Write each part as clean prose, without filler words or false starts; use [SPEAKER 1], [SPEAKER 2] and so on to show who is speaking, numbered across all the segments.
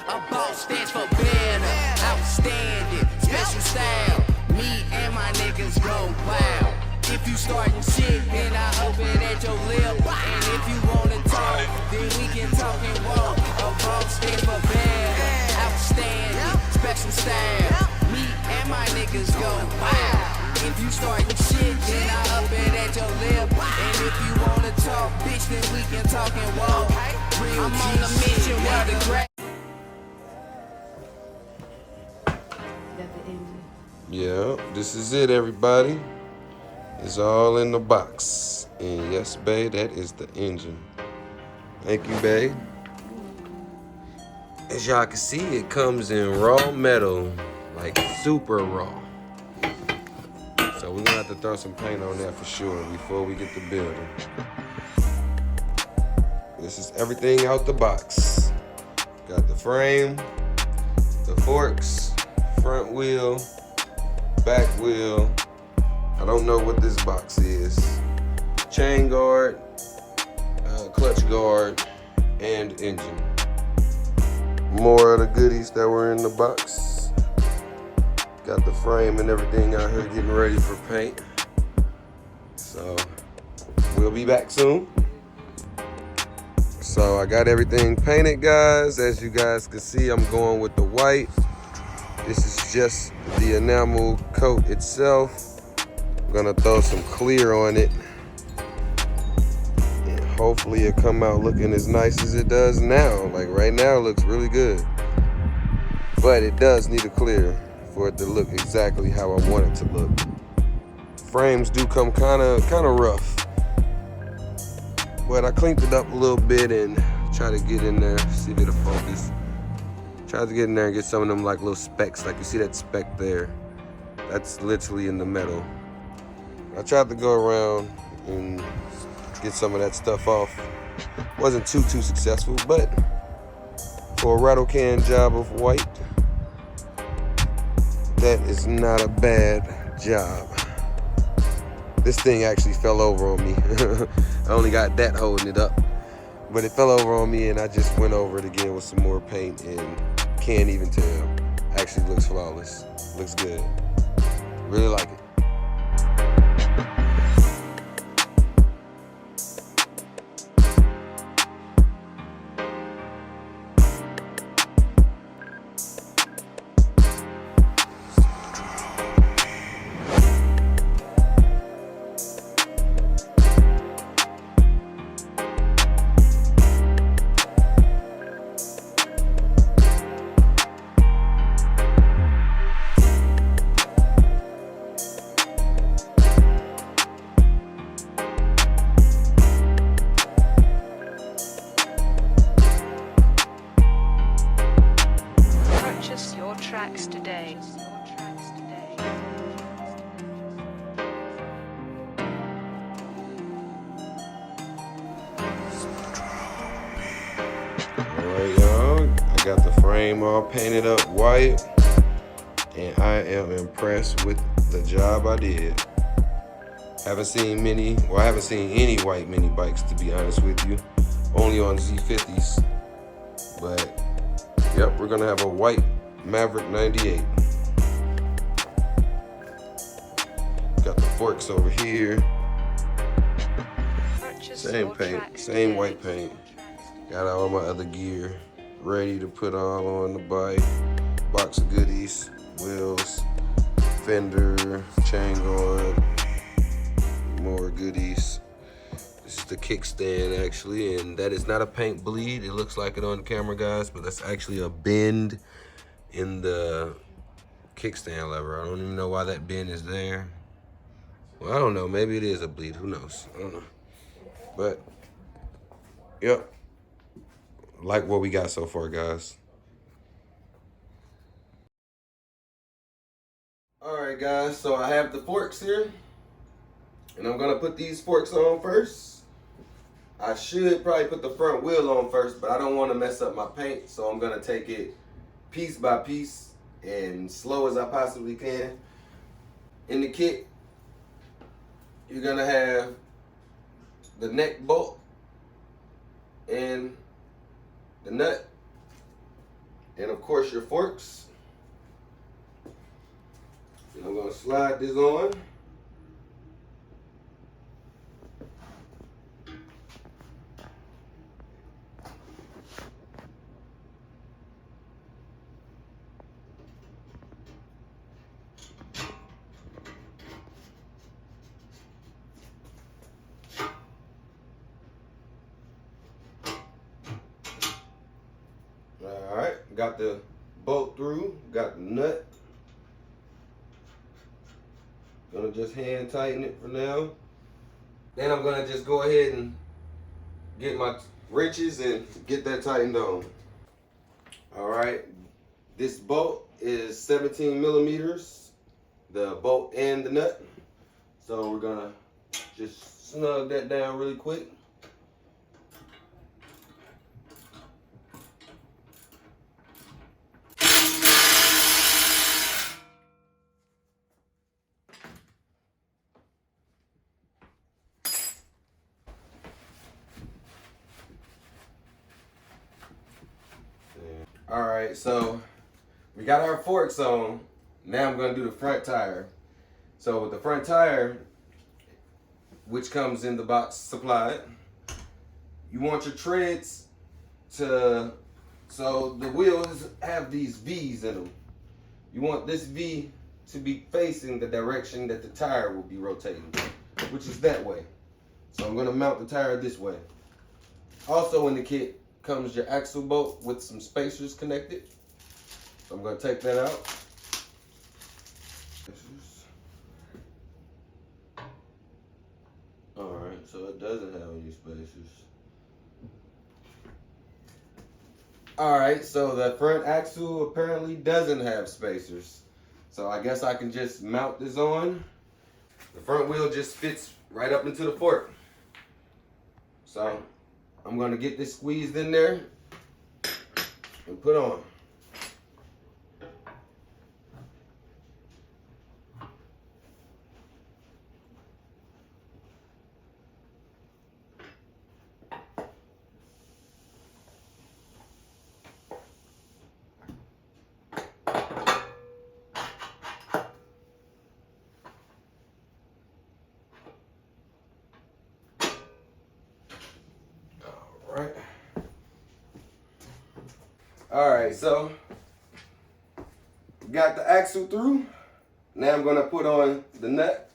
[SPEAKER 1] A boss stands for better, outstanding, special style. Me and my niggas go wild. If you starting shit, then I hope it at your lip. And if you wanna talk, then we can talk and walk. A boss stands for better, outstanding, special style. Me and my niggas go wild. If you starting shit, then I up it at your lip. And if you wanna talk, bitch, then we can talk and walk. Real I'm on a mission where the great.
[SPEAKER 2] Yeah, this is it, everybody. It's all in the box. And yes, babe, that is the engine. Thank you, babe. As y'all can see, it comes in raw metal, like super raw. So we're gonna have to throw some paint on that for sure before we get the building. This is everything out the box. Got the frame, the forks, front wheel, back wheel. I don't know what this box is. Chain guard, clutch guard, and engine. More of the goodies that were in the box. Got the frame and everything out here getting ready for paint. So we'll be back soon. So I got everything painted, guys. As you guys can see, I'm going with the white. This is just the enamel coat itself. I'm gonna throw some clear on it. And hopefully it come out looking as nice as it does now. Like right now it looks really good. But it does need a clear for it to look exactly how I want it to look. Frames do come kinda rough. But I cleaned it up a little bit and try to get in there, see if it'll focus. Try to get in there and get some of them like little specks. Like you see that speck there? That's literally in the metal. I tried to go around and get some of that stuff off. Wasn't too successful, but for a rattle can job of white, that is not a bad job. This thing actually fell over on me. I only got that holding it up, but it fell over on me and I just went over it again with some more paint and can't even tell. Actually looks flawless. Looks good. Really like it.
[SPEAKER 3] Tracks today.
[SPEAKER 2] Alright, y'all. I got the frame all painted up white, and I am impressed with the job I did. I haven't seen any white mini bikes, to be honest with you. Only on Z50s. But yep, we're gonna have a white Maverick 98. Got the forks over here. Same paint, same white paint. Got all my other gear ready to put all on the bike. Box of goodies, wheels, fender, chain guard, more goodies. This is the kickstand actually, and that is not a paint bleed. It looks like it on camera, guys, but that's actually a bend in the kickstand lever. I don't even know why that bend is there. Well, I don't know. Maybe it is a bleed. Who knows? I don't know. But, yep. Like what we got so far, guys. All right, guys. So I have the forks here. And I'm going to put these forks on first. I should probably put the front wheel on first, but I don't want to mess up my paint. So I'm going to take it piece by piece and slow as I possibly can. In the kit, you're gonna have the neck bolt and the nut and of course your forks. And I'm gonna slide this on. All right, got the bolt through, got the nut. Gonna just hand tighten it for now. Then I'm gonna just go ahead and get my wrenches and get that tightened on. All right, this bolt is 17 millimeters, the bolt and the nut. So we're gonna just snug that down really quick. All right, so we got our forks on. Now I'm gonna do the front tire. So with the front tire, which comes in the box supplied, you want your treads to, so the wheels have these V's in them. You want this V to be facing the direction that the tire will be rotating, which is that way. So I'm gonna mount the tire this way. Also in the kit comes your axle bolt with some spacers connected. So I'm gonna take that out. All right, so it doesn't have any spacers. All right, so the front axle apparently doesn't have spacers. So I guess I can just mount this on. The front wheel just fits right up into the fork. So I'm gonna get this squeezed in there and put on. All right, so got the axle through. Now I'm gonna put on the nut,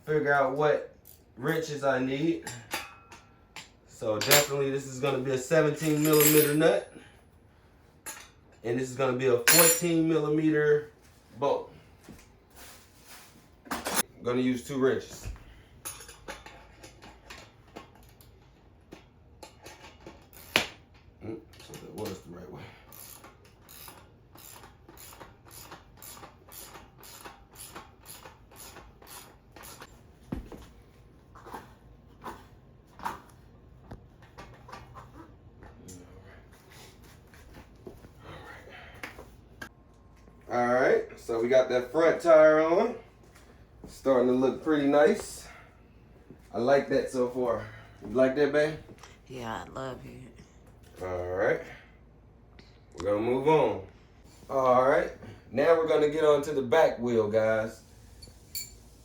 [SPEAKER 2] figure out what wrenches I need. So definitely this is gonna be a 17 millimeter nut, and this is gonna be a 14 millimeter bolt. I'm gonna use 2 wrenches. So that was the right way. All right, so we got that front tire on. Starting to look pretty nice. I like that so far. You like that, babe?
[SPEAKER 4] Yeah, I love it.
[SPEAKER 2] All right, we're gonna move on. All right, now we're gonna get on to the back wheel, guys.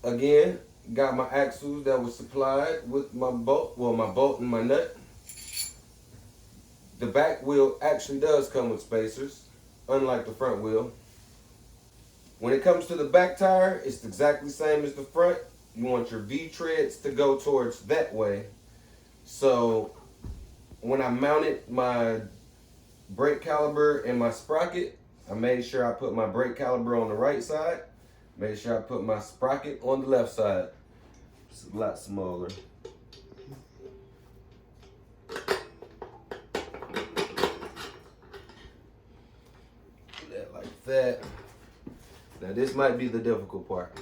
[SPEAKER 2] Again, got my axles that was supplied with my bolt, well, my bolt and my nut. The back wheel actually does come with spacers, unlike the front wheel. When it comes to the back tire, it's exactly the same as the front. You want your V treads to go towards that way. So when I mounted my brake caliper and my sprocket, I made sure I put my brake caliper on the right side. Made sure I put my sprocket on the left side. It's a lot smaller. Do that like that. Now this might be the difficult part.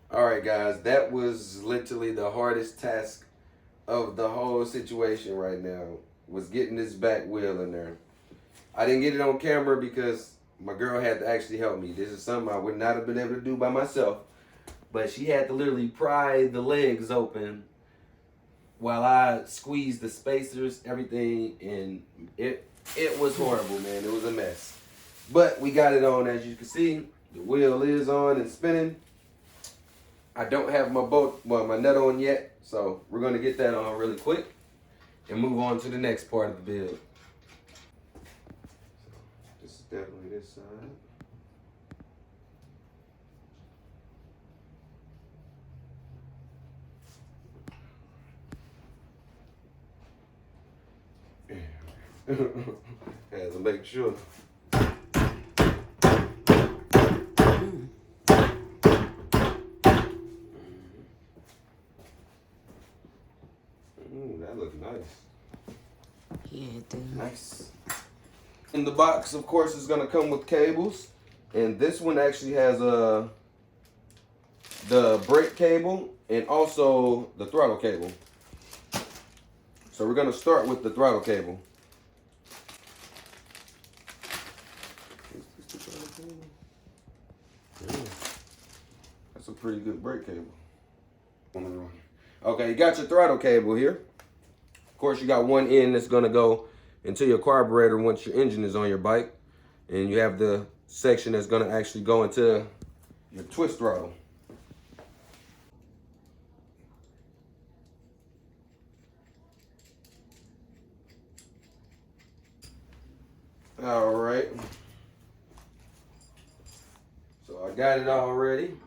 [SPEAKER 2] All right, guys, that was literally the hardest task of the whole situation right now, was getting this back wheel in there. I didn't get it on camera because my girl had to actually help me. This is something I would not have been able to do by myself. but she had to literally pry the legs open while I squeezed the spacers, everything, and it was horrible, man. It was a mess. But we got it on, as you can see. The wheel is on and spinning. I don't have my my nut on yet, so we're gonna get that on really quick and move on to the next part of the build. This is definitely this side. Had to make sure. That looks nice.
[SPEAKER 4] Yeah, it do.
[SPEAKER 2] Nice. In the box, of course, is gonna come with cables, and this one actually has the brake cable and also the throttle cable. So we're gonna start with the throttle cable. Yeah. That's a pretty good brake cable. Okay, you got your throttle cable here. Of course, you got one end that's gonna go into your carburetor once your engine is on your bike. And you have the section that's gonna actually go into your twist throttle. All right. So I got it all ready.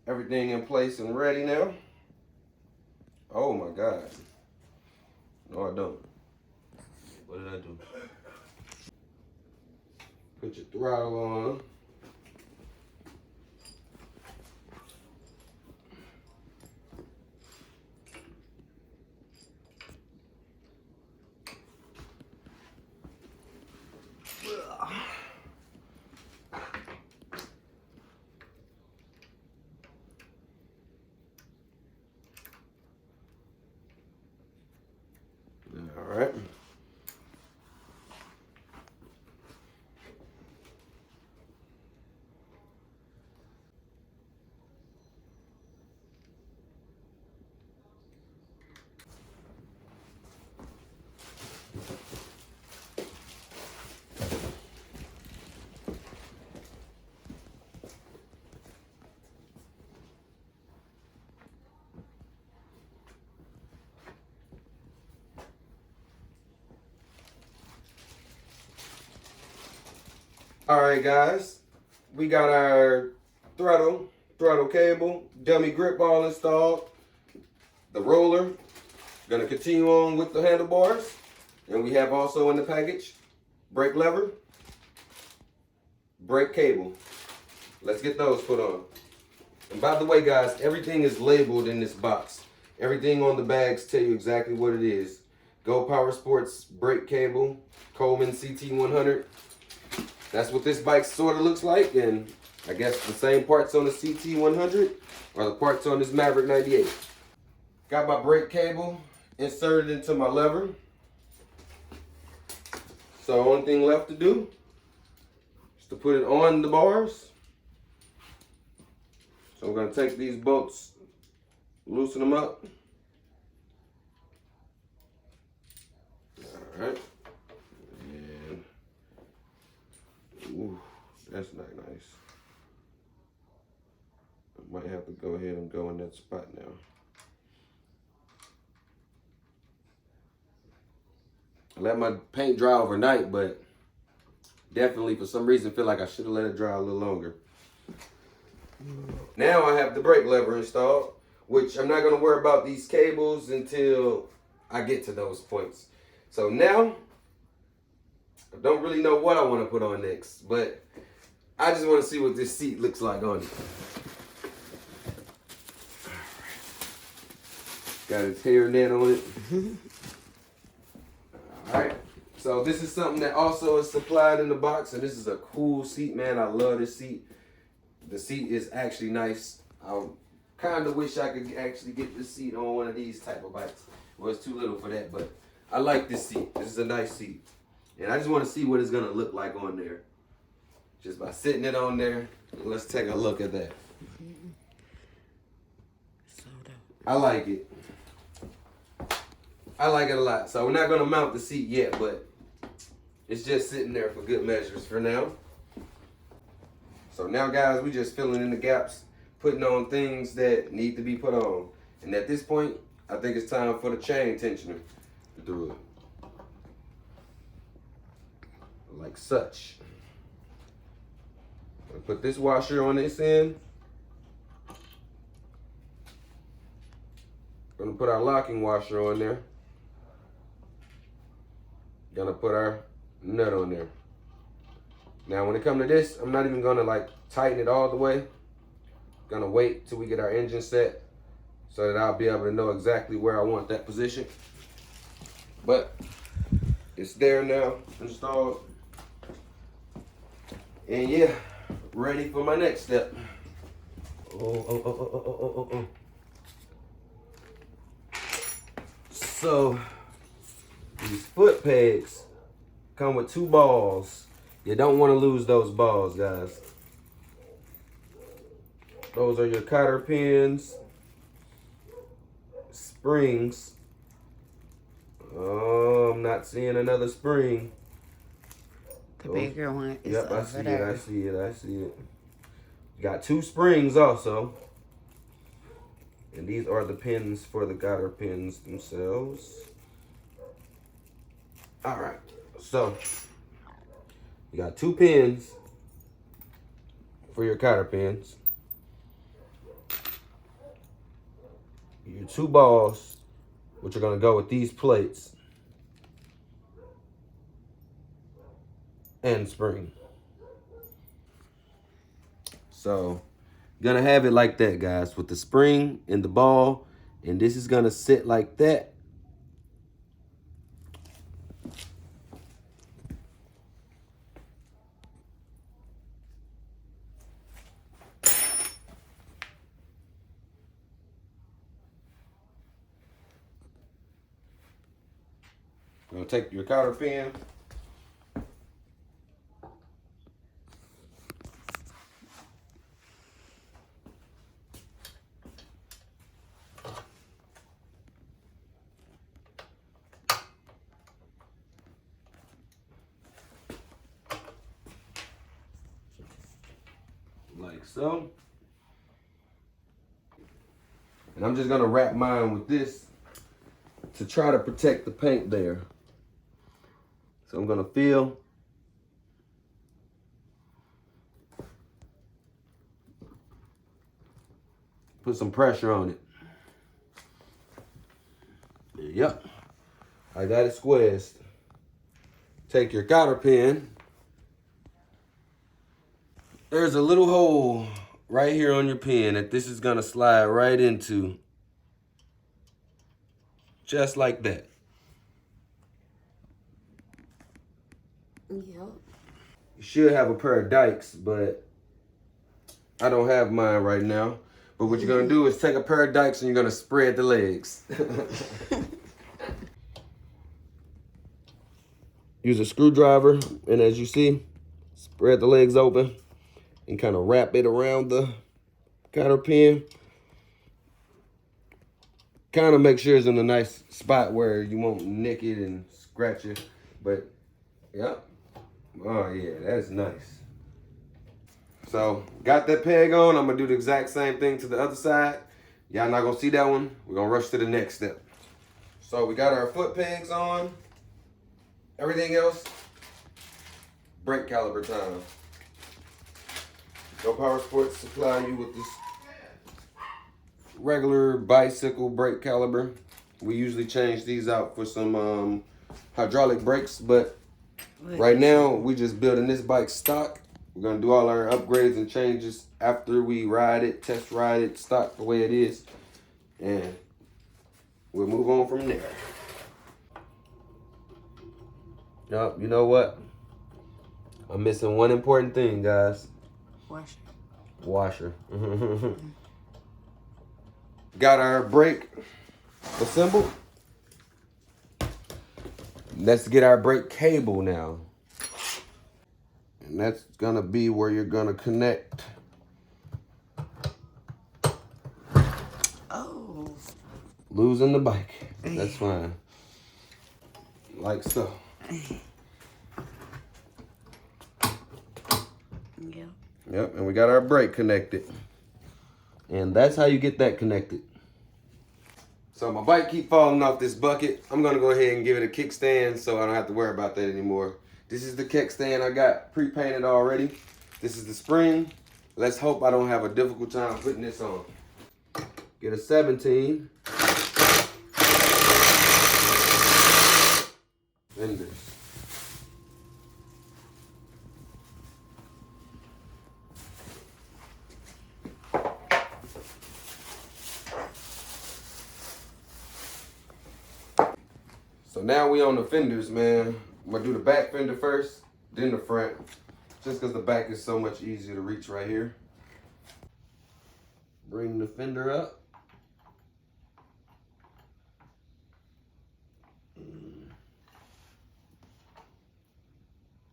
[SPEAKER 2] Everything in place and ready now. Oh my God. No, I don't. What did I do? Put your throttle on. All right. All right, guys, we got our throttle cable, dummy grip ball installed, the roller, gonna continue on with the handlebars, and we have also in the package, brake lever, brake cable. Let's get those put on. And by the way, guys, everything is labeled in this box. Everything on the bags tell you exactly what it is. Go Power Sports brake cable, Coleman CT100. That's what this bike sort of looks like, and I guess the same parts on the CT100 are the parts on this Maverick 98. Got my brake cable inserted into my lever. So only thing left to do is to put it on the bars. So I'm gonna take these bolts, loosen them up. All right. Ooh, that's not nice. I might have to go ahead and go in that spot now. I let my paint dry overnight, but definitely for some reason feel like I should have let it dry a little longer. Now I have the brake lever installed, which I'm not gonna worry about these cables until I get to those points. So now, I don't really know what I want to put on next, but I just want to see what this seat looks like on it. Got its hair net on it. Alright, so this is something that also is supplied in the box, and this is a cool seat, man. I love this seat. The seat is actually nice. I kind of wish I could actually get this seat on one of these type of bikes. Well, it's too little for that, but I like this seat. This is a nice seat. And I just want to see what it's going to look like on there. Just by sitting it on there, Let's take a look at that.
[SPEAKER 4] Soda.
[SPEAKER 2] I like it. I like it a lot. So we're not gonna mount the seat yet, but it's just sitting there for good measures for now. So now, guys, we just filling in the gaps, putting on things that need to be put on. And at this point, I think it's time for the chain tensioner to do it. Like such. I'll put this washer on this end. Gonna put our locking washer on there. Gonna put our nut on there. Now when it comes to this, I'm not even gonna like tighten it all the way. Gonna wait till we get our engine set so that I'll be able to know exactly where I want that position. But it's there now, installed. And yeah, ready for my next step. Oh. So these foot pegs come with 2 balls. You don't want to lose those balls, guys. Those are your cotter pins, springs. Oh, I'm not seeing another spring.
[SPEAKER 4] The bigger one is
[SPEAKER 2] Yep,
[SPEAKER 4] over
[SPEAKER 2] I see
[SPEAKER 4] there.
[SPEAKER 2] it. I see it. I see it. You got 2 springs also. And these are the pins for the cotter pins themselves. All right. So you got 2 pins for your cotter pins. Your 2 balls, which are gonna go with these plates. And spring. So, gonna have it like that, guys, with the spring and the ball, and this is gonna sit like that. You're gonna take your cotter pin. Like so. And I'm just gonna wrap mine with this to try to protect the paint there. So I'm gonna feel. Put some pressure on it. Yep. I got it squeezed. Take your cotter pin. There's a little hole right here on your pin that this is gonna slide right into. Just like that.
[SPEAKER 4] Yep.
[SPEAKER 2] You should have a pair of dikes, but I don't have mine right now. But what you're gonna do is take a pair of dikes and you're gonna spread the legs. Use a screwdriver, and as you see, spread the legs open and kind of wrap it around the cotter pin. Kind of make sure it's in a nice spot where you won't nick it and scratch it. But, yep. Oh, yeah, that's nice. So, got that peg on. I'm going to do the exact same thing to the other side. Y'all not going to see that one. We're going to rush to the next step. So, we got our foot pegs on. Everything else, brake caliber time. Go Power Sports supply you with this regular bicycle brake caliber. We usually change these out for some hydraulic brakes, but right now we just building this bike stock. We're gonna do all our upgrades and changes after we ride it, test ride it, stock the way it is, and we'll move on from there. Yup, you know what? I'm missing one important thing, guys. Washer. Got our brake assembled. Let's get our brake cable now. And that's gonna be where you're gonna connect
[SPEAKER 4] Oh.
[SPEAKER 2] Losing the bike. That's fine. Like so.
[SPEAKER 4] Yep.
[SPEAKER 2] Yep, and we got our brake connected. And that's how you get that connected. So my bike keep falling off this bucket. I'm gonna go ahead and give it a kickstand so I don't have to worry about that anymore. This is the kickstand I got pre-painted already. This is the spring. Let's hope I don't have a difficult time putting this on. Get a 17. Fenders. So now we on the fenders, man. I'm gonna do the back fender first, then the front. Just because the back is so much easier to reach right here. Bring the fender up.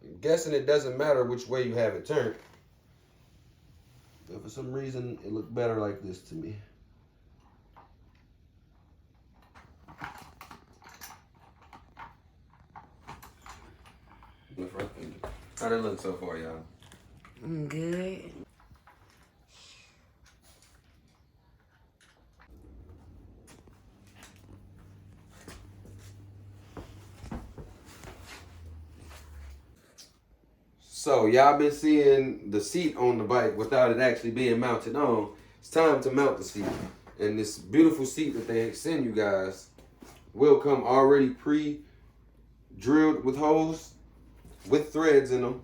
[SPEAKER 2] I'm guessing it doesn't matter which way you have it turned. But for some reason, it looked better like this to me. The front fender. How'd it look so far, y'all?
[SPEAKER 4] Good.
[SPEAKER 2] So y'all been seeing the seat on the bike without it actually being mounted on. It's time to mount the seat. And this beautiful seat that they send you guys will come already pre-drilled with holes, with threads in them,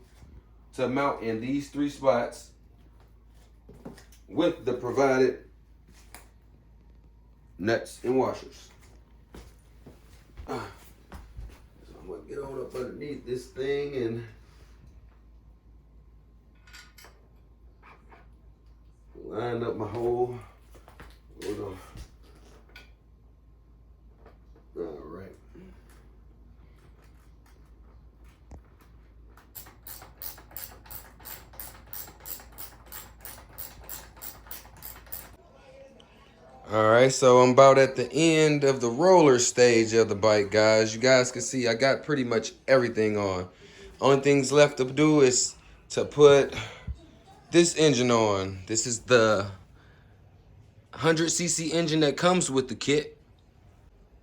[SPEAKER 2] to mount in these 3 spots with the provided nuts and washers. So I'm gonna get on up underneath this thing and line up my hole. Hold on. All right. All right, so I'm about at the end of the roller stage of the bike, guys. You guys can see I got pretty much everything on. Only things left to do is to put this engine on. This is the 100cc engine that comes with the kit.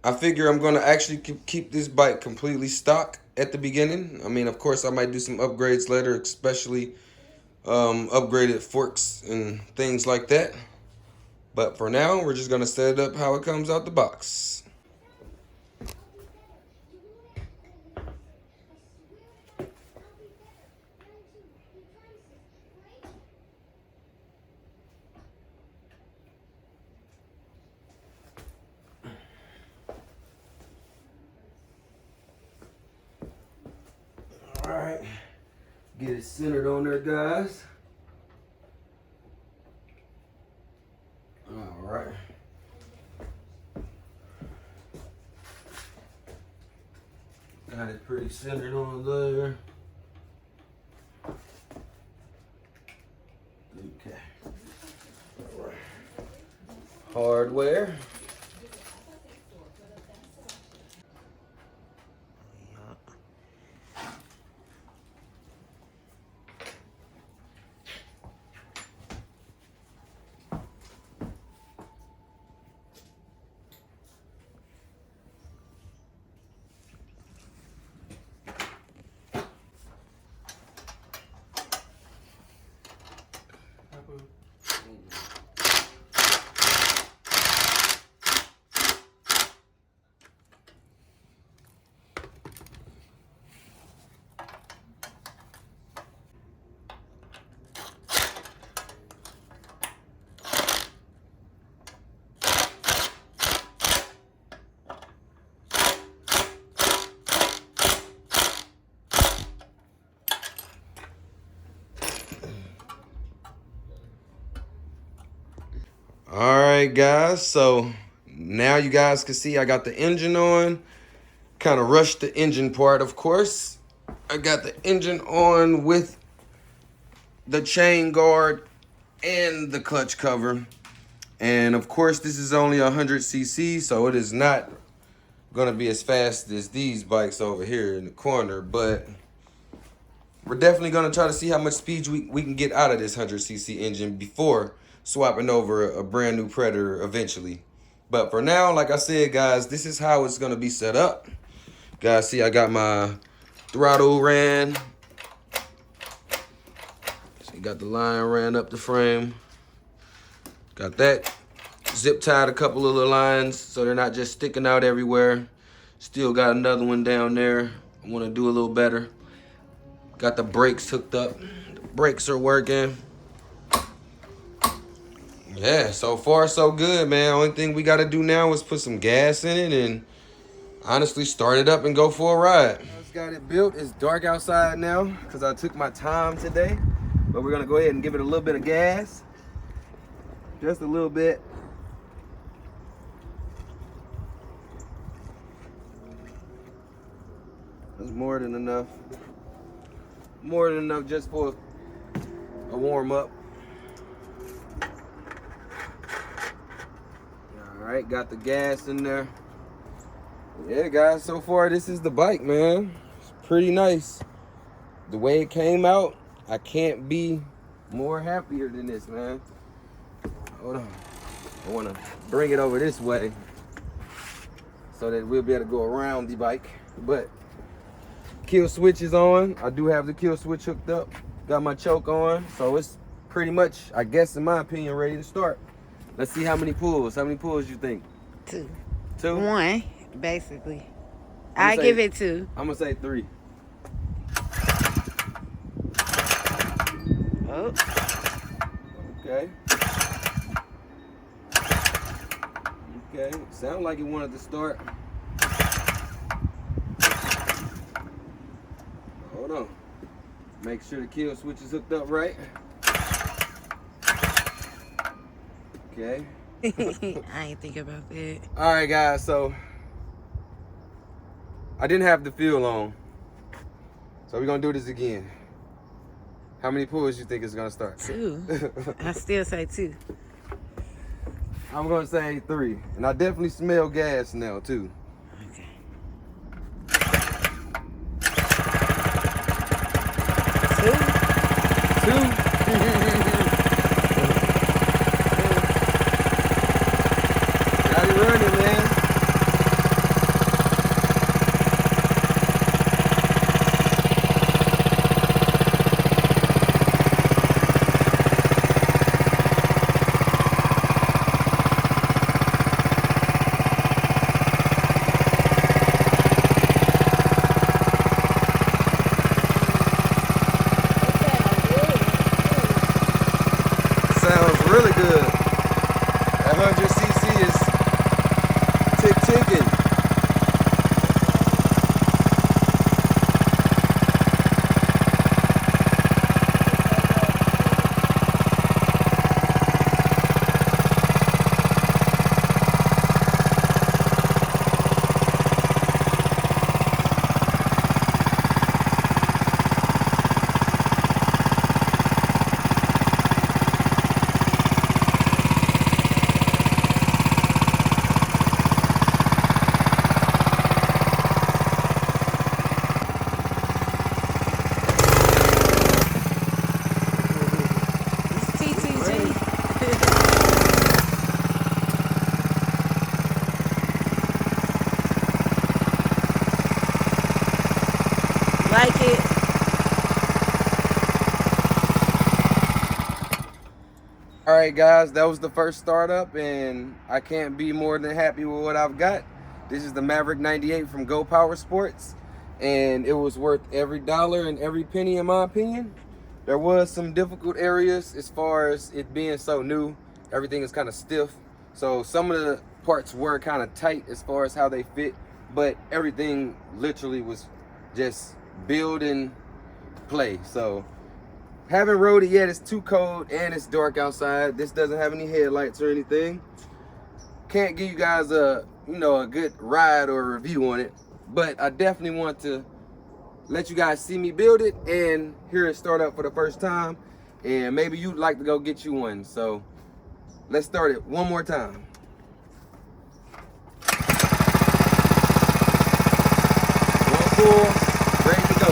[SPEAKER 2] I figure I'm gonna actually keep this bike completely stock at the beginning. I mean, of course, I might do some upgrades later, especially upgraded forks and things like that. But for now, we're just gonna set it up how it comes out the box. All right, get it centered on there, guys. All right. Got it pretty centered on there. Okay. All right. Hardware. All right, guys, so now you guys can see I got the engine on. Kind of rushed the engine part, of course. I got the engine on with the chain guard and the clutch cover. And of course, this is only 100cc, so it is not gonna be as fast as these bikes over here in the corner, but we're definitely gonna try to see how much speed we can get out of this 100cc engine before swapping over a brand new Predator eventually. But for now, like I said, guys, this is how it's gonna be set up. Guys, see, I got my throttle ran. So you got the line ran up the frame. Got that. Zip tied a couple of the lines so they're not just sticking out everywhere. Still got another one down there. I want to do a little better. Got the brakes hooked up. The brakes are working. Yeah, so far so good, man. Only thing we got to do now is put some gas in it and honestly start it up and go for a ride. Just got it built. It's dark outside now because I took my time today. But we're going to go ahead and give it a little bit of gas. Just a little bit. That's more than enough. More than enough just for a warm up. All right, got the gas in there. Yeah, guys, so far this is the bike, man. It's pretty nice. The way it came out, I can't be more happier than this, man. Hold on. I want to bring it over this way so that we'll be able to go around the bike. But kill switch is on. I do have the kill switch hooked up. Got my choke on. So it's pretty much, I guess, in my opinion, ready to start. Let's see how many pulls. How many pulls you think?
[SPEAKER 4] 2.
[SPEAKER 2] 2?
[SPEAKER 4] 1, basically. I give it 2.
[SPEAKER 2] I'm going to say 3.
[SPEAKER 4] Oh.
[SPEAKER 2] Okay. Okay. Sound like it wanted to start. Hold on. Make sure the kill switch is hooked up right. Okay.
[SPEAKER 4] I ain't think about that.
[SPEAKER 2] All right, guys. So I didn't have the fuel on, so we're gonna do this again. How many pulls you think it's gonna start?
[SPEAKER 4] 2. I still say 2.
[SPEAKER 2] I'm gonna say 3, and I definitely smell gas now too.
[SPEAKER 4] Okay. 2.
[SPEAKER 2] 2. Got it running, man. Sounds really good. That 100cc is ticking.
[SPEAKER 4] Like it.
[SPEAKER 2] All right, guys, that was the first startup, and I can't be more than happy with what I've got. This is the Maverick 98 from Go Power Sports, and it was worth every dollar and every penny in my opinion. There was some difficult areas as far as it being so new. Everything is kind of stiff, so some of the parts were kind of tight as far as how they fit, but everything literally was just build and play. So haven't rode it yet. It's too cold and it's dark outside. This doesn't have any headlights or anything. Can't give you guys a good ride or a review on it, but I definitely want to let you guys see me build it and hear it start up for the first time, and maybe you'd like to go get you one. So
[SPEAKER 5] Let's start it one more time. One full, ready to go.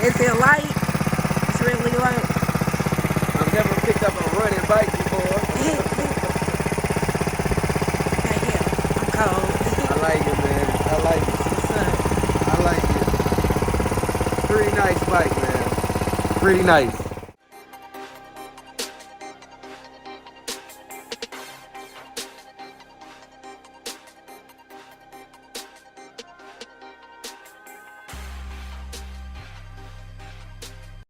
[SPEAKER 4] Is it light? It's really light.
[SPEAKER 5] I've never picked up a running bike before.
[SPEAKER 4] I'm cold.
[SPEAKER 5] I like it, man. I like it. I like it. Pretty nice bike, man. Pretty nice.